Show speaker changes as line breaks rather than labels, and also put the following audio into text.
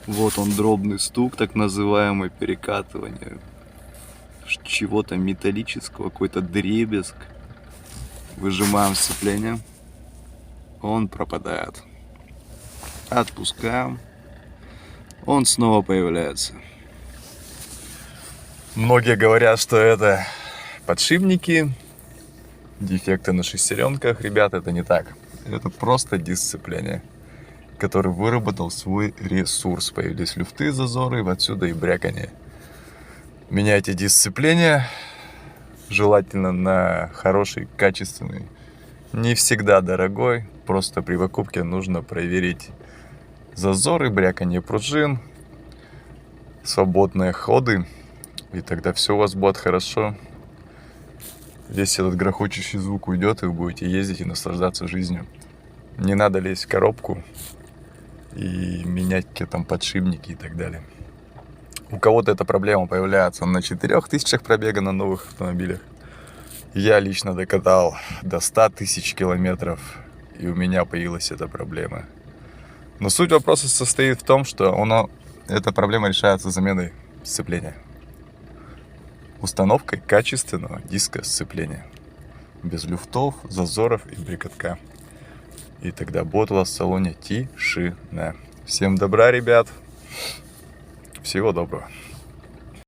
Вот он, дробный стук, так называемый, перекатывание чего-то металлического, какой-то дребезг. Выжимаем сцепление. Он пропадает. Отпускаем. Он снова появляется. Многие говорят, что это подшипники, дефекты на шестеренках. Ребята, это не так. Это просто дисциплина, который выработал свой ресурс. Появились люфты, зазоры, отсюда и бряканье. Меняйте дисциплину, желательно на хороший, качественный, не всегда дорогой. Просто при покупке нужно проверить зазоры, бряканье пружин, свободные ходы, и тогда все у вас будет хорошо. Весь этот грохочущий звук уйдет, и вы будете ездить и наслаждаться жизнью. Не надо лезть в коробку и менять какие-то там подшипники и так далее. У кого-то эта проблема появляется на 4000 пробега на новых автомобилях. Я лично докатал до 100 тысяч километров, и у меня появилась эта проблема. Но суть вопроса состоит в том, что эта проблема решается заменой сцепления. Установкой качественного диска сцепления. Без люфтов, зазоров и брикотка. И тогда будет у вас в салоне тишина. Всем добра, ребят. Всего доброго.